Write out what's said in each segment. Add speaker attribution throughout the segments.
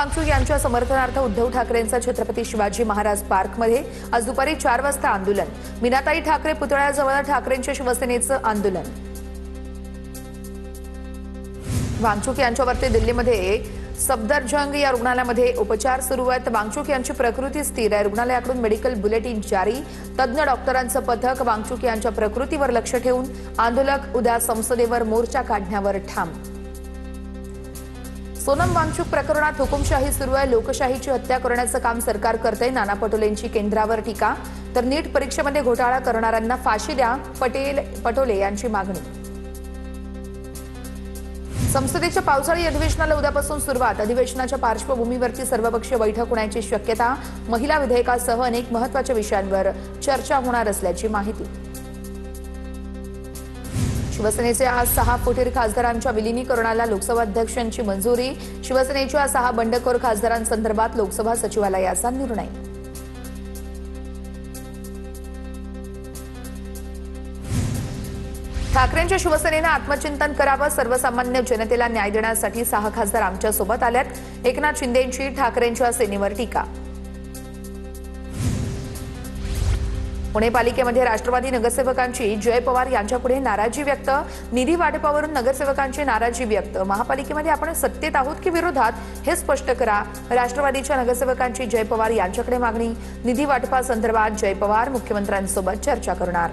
Speaker 1: वांगचूक यांच्या समर्थनार्थ उद्धव ठाकरेंचा छत्रपती शिवाजी महाराज पार्कमध्ये आज दुपारी 4 वाजता आंदोलन। मीनाताई ठाकरे पुतळ्याजवळ ठाकरेंच्या शिवसेनेचं आंदोलन। वांगचूक यांच्यावरती दिल्लीमध्ये सफदरजंग या रुग्णालयामध्ये उपचार सुरू आहेत। वांगचूक यांची प्रकृती स्थिर आहे। रुग्णालयाकडून मेडिकल बुलेटिन जारी। तज्ञ डॉक्टरांचं पथक वांगचूक यांच्या प्रकृतीवर लक्ष ठेवून आंदोलक उद्या संसदेवर मोर्चा काढण्यावर ठाम। सोनम वांगचूक प्रकरणात हुकुमशाही सुरू आहे। लोकशाहीची हत्या करण्याचं काम सरकार करते। नाना पटोलेंची केंद्रावर टीका। तर नीट परीक्षेमध्ये घोटाळा करणाऱ्यांना फाशी द्या, पटोले यांची मागणी। संसदेच्या पावसाळी अधिवेशनाला उद्यापासून सुरुवात। अधिवेशनाच्या पार्श्वभूमीवरची सर्वपक्षीय बैठक होण्याची शक्यता। महिला विधेयकासह अनेक महत्त्वाच्या विषयांवर चर्चा होणार असल्याची माहिती। शिवसेनेचे आज 6 फुटीर खासदारांच्या विलीनीकरणाला लोकसभा अध्यक्षांची मंजुरी। शिवसेनेच्या 6 बंडखोर खासदारांसंदर्भात लोकसभा सचिवालयाचा निर्णय। ठाकरेंच्या शिवसेनेनं आत्मचिंतन करावं। सर्वसामान्य जनतेला न्याय देण्यासाठी 6 खासदार आमच्यासोबत आल्यात। एकनाथ शिंदेंची ठाकरेंच्या सेनेवर टीका। पुणे पालिकेमध्ये राष्ट्रवादी नगरसेवकांची जय पवार यांच्यापुढे नाराजी व्यक्त। निधी वाटपावरून नगरसेवकांची नाराजी व्यक्त। महापालिकेमध्ये आपण सत्तेत आहोत की विरोधात हे स्पष्ट करा। राष्ट्रवादीच्या नगरसेवकांची जय पवार यांच्याकडे मागणी। निधी वाटपासंदर्भात जय पवार मुख्यमंत्र्यांसोबत चर्चा करणार।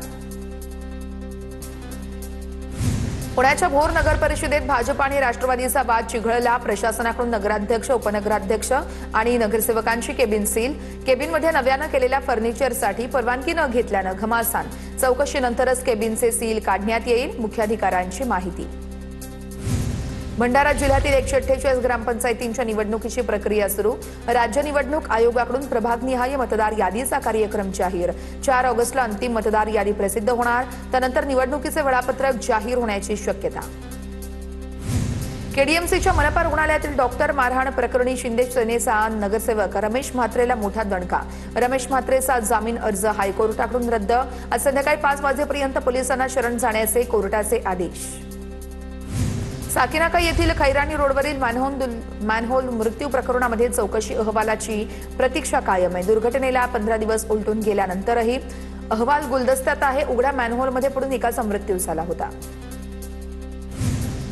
Speaker 1: पुण्याच्या भोर नगर परिषदेत भाजप आणि राष्ट्रवादीचा वाद चिघळला। प्रशासनाकडून नगराध्यक्ष, उपनगराध्यक्ष आणि नगरसेवकांची केबिन सील। केबिनमध्ये नव्यानं केलेल्या फर्निचरसाठी परवानगी न घेतल्यानं घमासान। चौकशीनंतरच केबिनचे सील काढण्यात येईल, मुख्याधिकाऱ्यांची माहिती। भंडारा जिल्ह्यातील 148 ग्रामपंचायतींच्या निवडणुकीची प्रक्रिया सुरू। राज्य निवडणूक आयोगाकडून प्रभागनिहाय मतदार यादीचा कार्यक्रम जाहीर। 4 ऑगस्टला अंतिम मतदार यादी प्रसिद्ध होणार। त्यानंतर निवडणुकीचे वेळापत्रक जाहीर होण्याची शक्यता। केडीएमसीच्या मनपा रुग्णालयातील डॉक्टर मारहाण प्रकरणी शिंदे सेनेचा नगरसेवक रमेश म्हात्रेला मोठा दणका। रमेश म्हात्रेचा जामीन अर्ज हायकोर्टाकडून रद्द। आज संध्याकाळी 5 वाजेपर्यंत पोलिसांना शरण जाण्याचे कोर्टाचे आदेश। साकीनाका येथील खैरानी रोडवरील मॅनहोल मृत्यू प्रकरणामध्ये चौकशी अहवालाची प्रतीक्षा कायम आहे। दुर्घटनेला 15 दिवस उलटून गेल्यानंतरही अहवाल गुलदस्त्यात आहे। उघड्या मॅनहोलमध्ये पडून एकाचा मृत्यू झाला होता।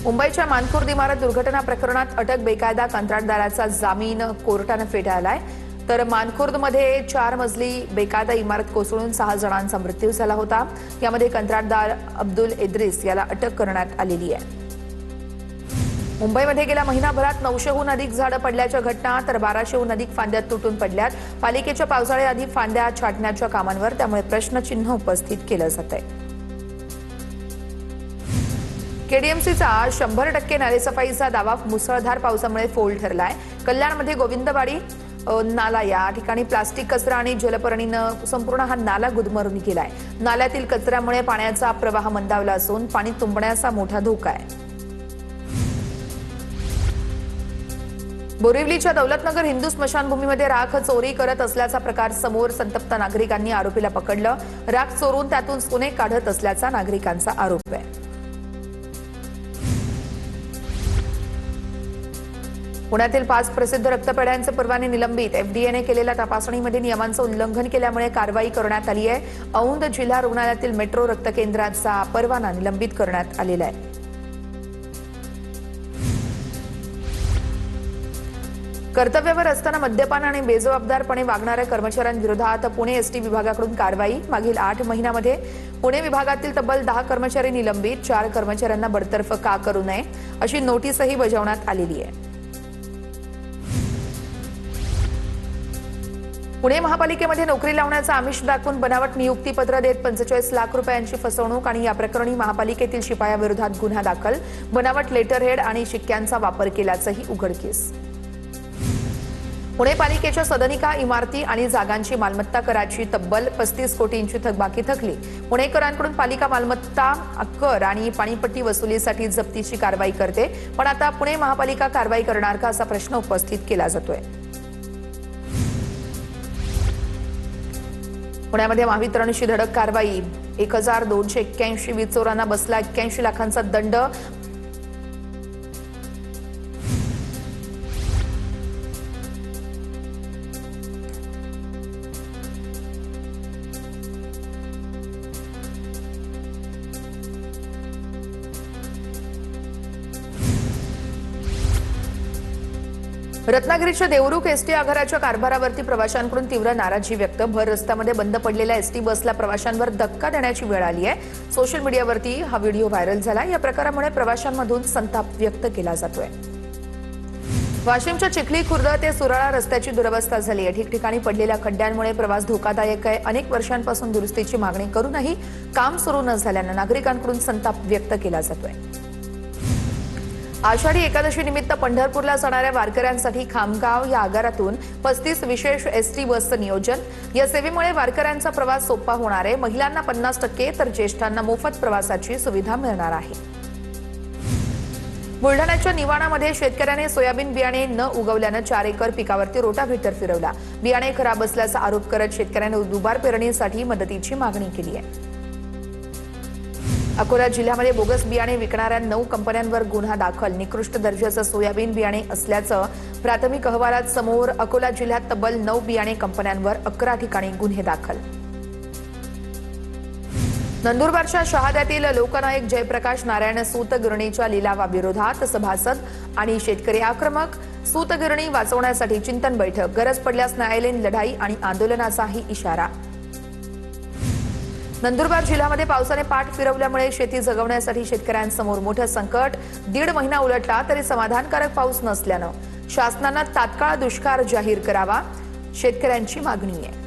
Speaker 1: मुंबईच्या मानखुर्द इमारत दुर्घटना प्रकरणात अटक बेकायदा कंत्राटदाराचा जामीन कोर्टाने फेटाळलाय। तर मानखुर्दमध्ये 4 मजली बेकायदा इमारत कोसळून 6 जणांचा मृत्यू झाला होता। यामध्ये कंत्राटदार अब्दुल इद्रिस याला अटक करण्यात आलेली आहे। मुंबईमध्ये गेल्या महिनाभरात 900हून अधिक झाडं पडल्याच्या घटना, तर 1200हून अधिक फांद्या तुटून पडल्यात। पालिकेच्या पावसाळ्याआधी फांद्या छाटण्याच्या कामांवर त्यामुळे प्रश्नचिन्ह उपस्थित केलं जात आहे। केडीएमसीचा 100% नालेसफाईचा दावा मुसळधार पावसामुळे फोल ठरलाय। कल्याणमध्ये गोविंदवाडी नाला या ठिकाणी प्लास्टिक कचरा आणि जलपर्णीनं संपूर्ण हा नाला गुदमरून गेलाय। नाल्यातील कचऱ्यामुळे पाण्याचा प्रवाह मंदावला असून पाणी तुंबण्याचा मोठा धोका आहे। बोरिवलीच्या दौलतनगर हिंदू स्मशानभूमीमध्ये राख चोरी करत असल्याचा प्रकार समोर। संतप्त नागरिकांनी आरोपीला पकडलं। राख चोरून त्यातून सोने काढत असल्याचा नागरिकांचा आरोप आहे। पुण्यातील 5 प्रसिद्ध रक्तपेढ्यांचे परवाने निलंबित। एफडीएने केलेल्या तपासणीमध्ये नियमांचं उल्लंघन केल्यामुळे कारवाई करण्यात आली आहे। औंध जिल्हा रुग्णालयातील मेट्रो रक्त केंद्राचा परवाना निलंबित करण्यात आलेला आहे। कर्तव्यावर असताना मद्यपान आणि बेजबाबदारपणे वागणाऱ्या कर्मचाऱ्यांविरोधात पुणे एसटी विभागाकडून कारवाई। मागील 8 महिन्यांमध्ये पुणे विभागातील तब्बल 10 कर्मचारी निलंबित। 4 कर्मचाऱ्यांना बडतर्फ का करू नये अशी नोटीसही बजावण्यात आलेली आहे। पुणे महापालिकेमध्ये नोकरी लावण्याचा आमिष दाखवून बनावट नियुक्तीपत्र देत 45 लाख रुपयांची फसवणूक आणि या प्रकरणी महापालिकेतील शिपायाविरोधात गुन्हा दाखल। बनावट लेटरहेड आणि शिक्क्यांचा वापर केल्याचंही उघडकीस। पुणे पालिकेच्या सदनिका, इमारती आणि जागांची मालमत्ता कराची तब्बल 35 कोटींची थकबाकी थकली। पुणेकरांकडून पालिका मालमत्ता कर आणि पाणीपट्टी वसुलीसाठी जप्तीची कारवाई करते, पण आता पुणे महापालिका कारवाई करणार का असा प्रश्न उपस्थित केला जातोय। पुण्यामध्ये महावितरणची धडक कारवाई। 1281 वीज चोरांना बसला 81 लाखांचा दंड। रत्नागिरीच्या देवरुख एसटी आगाराच्या कारभारावरती प्रवाशांकडून तीव्र नाराजी व्यक्त। भर रस्त्यामध्ये बंद पडलेल्या एसटी बसला प्रवाशांवर धक्का देण्याची वेळ आली आहे। सोशल मीडियावरती हा व्हिडिओ व्हायरल झाला। या प्रकारामुळे प्रवाशांमधून संताप व्यक्त केला जातोय। वाशिमच्या चिखली खुर्द ते सुराळा रस्त्याची दुरवस्था झाली आहे। ठिकठिकाणी पडलेल्या खड्ड्यांमुळे प्रवास धोकादायक आहे। अनेक वर्षांपासून दुरुस्तीची मागणी करूनही काम सुरू न झाल्यानं नागरिकांकडून संताप व्यक्त केला जातोय। आषाढी एकादशी निमित्त पंढरपूरला जाणाऱ्या वारकऱ्यांसाठी खामगाव या आगारातून 35 विशेष एसटी बसचं नियोजन। या सेवेमुळे वारकऱ्यांचा प्रवास सोपा होणार आहे। महिलांना 50% तर ज्येष्ठांना मोफत प्रवासाची सुविधा मिळणार आहे। बुलढाण्याच्या निवाणामध्ये शेतकऱ्याने सोयाबीन बियाणे न उगवल्यानं 4 एकर पिकावरती रोटाव्हेटर फिरवला। बियाणे खराब असल्याचा आरोप करत शेतकऱ्याने दुबार पेरणीसाठी मदतीची मागणी केली आहे। अकोला जिल्ह्यामध्ये बोगस बियाणे विकणाऱ्या 9 कंपन्यांवर गुन्हा दाखल। निकृष्ट दर्जाचं सोयाबीन बियाणे असल्याचं प्राथमिक अहवालात समोर। अकोला जिल्ह्यात तब्बल 9 बियाणे कंपन्यांवर 11 ठिकाणी गुन्हे दाखल। नंदुरबारच्या शहाद्यातील लोकनायक जयप्रकाश नारायण सूतगिरणीच्या लिलावाविरोधात सभासद आणि शेतकरी आक्रमक। सूतगिरणी वाचवण्यासाठी चिंतन बैठक। गरज पडल्यास न्यायालयीन लढाई आणि आंदोलनाचाही इशारा। नंदुरबार जिल्ह्यामध्ये पावसाने पाठ फिरवल्यामुळे शेती जगवण्यासाठी शेतकऱ्यांसमोर मोठं संकट। 1.5 महिना उलटला तरी समाधानकारक पाऊस नसल्यानं शासनानं तात्काळ दुष्काळ जाहीर करावा, शेतकऱ्यांची मागणी आहे।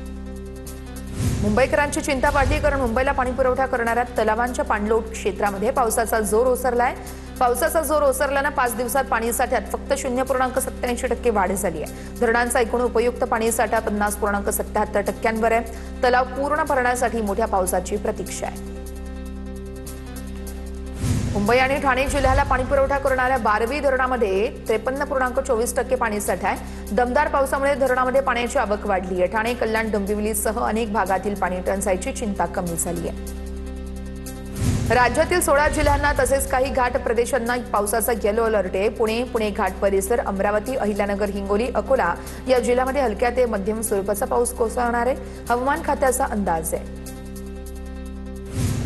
Speaker 1: मुंबईकरांची चिंता वाढली कारण मुंबईला पाणीपुरवठा करणाऱ्या तलावांच्या पाणलोट क्षेत्रामध्ये पावसाचा जोर ओसरलाय। पावसाचा जोर ओसरल्यानं 5 दिवसात पाणीसाठ्यात फक्त 0.87% वाढ झाली आहे। धरणांचा एकूण उपयुक्त पाणीसाठा 50.77% आहे। तलाव पूर्ण भरण्यासाठी मोठ्या पावसाची प्रतीक्षा आहे। मुंबई आणि ठाणे जिल्ह्याला पाणीपुरवठा करणाऱ्या बारवी धरणामध्ये 53.24% पाणीसाठा आहे। दमदार पावसामुळे धरणामध्ये पाण्याची आवक वाढली आहे। ठाणे, कल्याण, डोंबिवलीसह अनेक भागातील पाणी टंचाईची चिंता कमी झाली आहे। राज्यातील 16 जिल्ह्यांना तसेच काही घाट प्रदेशांना पावसाचा येलो अलर्ट आहे। पुणे घाट परिसर, अमरावती, अहिल्यानगर, हिंगोली, अकोला या जिल्ह्यामध्ये हलक्या ते मध्यम स्वरूपाचा पाऊस कोसळणार आहे, हवामान खात्याचा अंदाज आहे।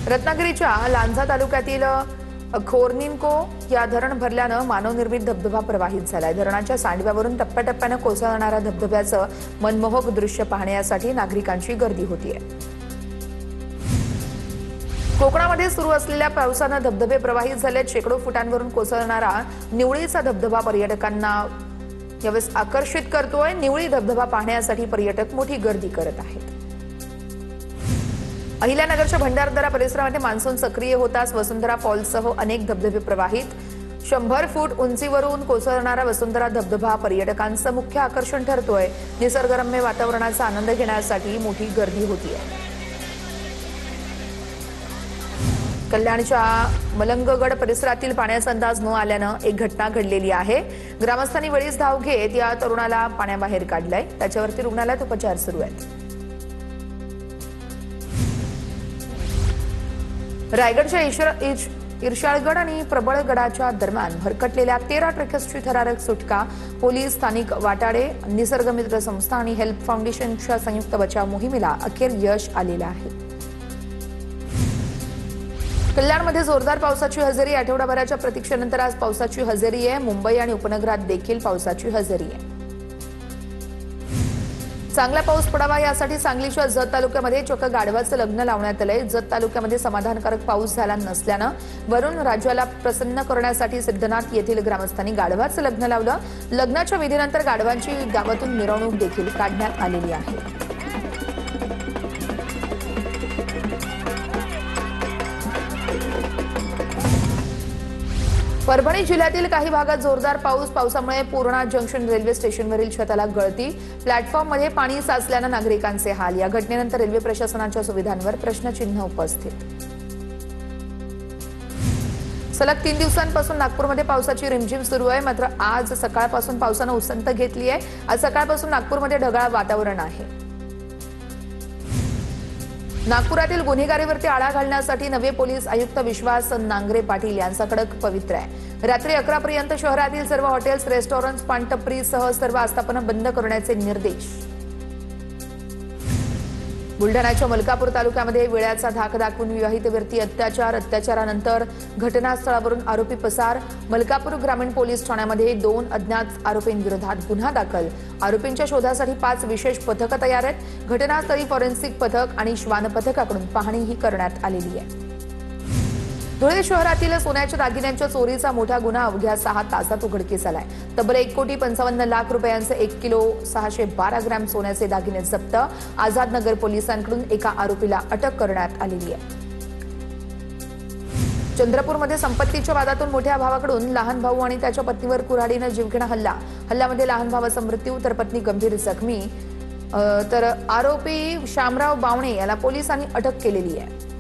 Speaker 1: रत्नागिरीच्या लांजा तालुक्यातील खोर्निनको या धरण भरल्यानं मानवनिर्मित धबधबा प्रवाहित झालाय। धरणाच्या सांडव्यावरून टप्प्याटप्प्यानं कोसळणाऱ्या धबधब्याचं मनमोहक दृश्य पाहण्यासाठी नागरिकांची गर्दी होतीये। कोकणामध्ये सुरू असलेल्या पावसानं धबधबे प्रवाहित झालेत। शेकडो फुटांवरून कोसळणारा निवळीचा धबधबा पर्यटकांना यावेळेस आकर्षित करतोय। निवळी धबधबा पाहण्यासाठी पर्यटक मोठी गर्दी करत आहेत। अहिल्यानगरच्या भंडारदरा परिसरामध्ये मान्सून सक्रिय होताच वसुंधरा फॉल्ससह अनेक धबधबे प्रवाहित। 100 फूट उंचीवरून कोसळणारा वसुंधरा धबधबा पर्यटकांचं मुख्य आकर्षण ठरतोय। निसर्गरम्य वातावरणाचा आनंद घेण्यासाठी मोठी गर्दी होतीये। कल्याणच्या मलंगगड परिसरातील पाण्याचा अंदाज न आल्यानं एक घटना घडलेली आहे। ग्रामस्थांनी वेळीच धाव घेत या तरुणाला पाण्याबाहेर काढलंय। त्याच्यावरती रुग्णालयात उपचार सुरू आहेत। रायगडच्या इर्शाळगड आणि प्रबळगडाच्या दरम्यान भरकटलेल्या 13 ट्रकर्सची थरारक सुटका। पोलीस, स्थानिक वाटाडे, निसर्गमित्र संस्था आणि हेल्प फाउंडेशनच्या संयुक्त बचाव मोहिमेला अखेर यश आलेलं आहे। कल्याणमध्ये जोरदार पावसाची हजेरी। आठवडाभराच्या प्रतीक्षेनंतर आज पावसाची हजेरी आहे। मुंबई आणि उपनगरात देखील पावसाची हजेरी आहे। चांगला पाऊस पडावा यासाठी सांगलीच्या जत तालुक्यामध्ये चक्क गाढवाचं लग्न लावण्यात आलंय। जत तालुक्यामध्ये समाधानकारक पाऊस झाला नसल्यानं वरून राज्याला प्रसन्न करण्यासाठी सिद्धनाथ येथील ग्रामस्थांनी गाढवाचं लग्न लावलं। लग्नाच्या विधीनंतर गाढवांची गावातून मिरवणूक देखील काढण्यात आलेली आहे। परभणी जिल्ह्यातील काही भागात जोरदार पावसामुळे पूर्णा जंक्शन रेल्वे स्टेशनवरील छताला गळती। प्लॅटफॉर्ममध्ये पाणी साचल्यानं नागरिकांचे हाल। या घटनेनंतर रेल्वे प्रशासनाच्या सुविधांवर प्रश्नचिन्ह उपस्थित। सलग 3 दिवसांपासून नागपूरमध्ये पावसाची रिमझिम सुरू आहे। मात्र आज सकाळपासून पावसानं उसंत घेतली आहे। आज सकाळपासून नागपूरमध्ये ढगाळ वातावरण आहे। नागपुरातील गुन्हेगारीवरती आळा घालण्यासाठी नवे पोलीस आयुक्त विश्वास नांगरे पाटील यांचा कडक पवित्रा आहे। रात्री 11 पर्यंत शहरातील सर्व हॉटेल्स, रेस्टॉरंट्स, पानटपरीसह सर्व आस्थापना बंद करण्याचे निर्देश। बुलढाण्याच्या मलकापूर तालुक्यामध्ये वेळाचा धाक दाखवून विवाहितेवरती अत्याचारानंतर घटनास्थळावरून आरोपी पसार. मलकापूर ग्रामीण पोलीस ठाण्यामध्ये 2 अज्ञात आरोपींविरोधात गुन्हा दाखल. आरोपींच्या शोधासाठी 5 विशेष पथकं तयार आहेत. घटनास्थळी फॉरेन्सिक पथक आणि श्वान पथकाकडून पाहणीही करण्यात आलेली आहे. धुळे शहरातील सोन्याच्या दागिन्यांच्या चोरीचा मोठा गुन्हा अवघ्या 6 तासात उघडकीस आलाय. तब्बल 1,55,00,000 रुपयांचे 1 किलो 612 ग्रॅम सोन्याचे दागिने जप्त. आझाद नगर पोलिसांकडून एका आरोपीला अटक करण्यात आलेली आहे. चंद्रपूरमध्ये संपत्तीच्या वादातून मोठ्या भावाकडून लहान भाऊ आणि त्याच्या पत्नीवर कुऱ्हाडीनं जीवघेणा हल्ल्यामध्ये लहान भावाचा मृत्यू तर पत्नी गंभीर जखमी. तर आरोपी श्यामराव बावणे याला पोलिसांनी अटक केलेली आहे.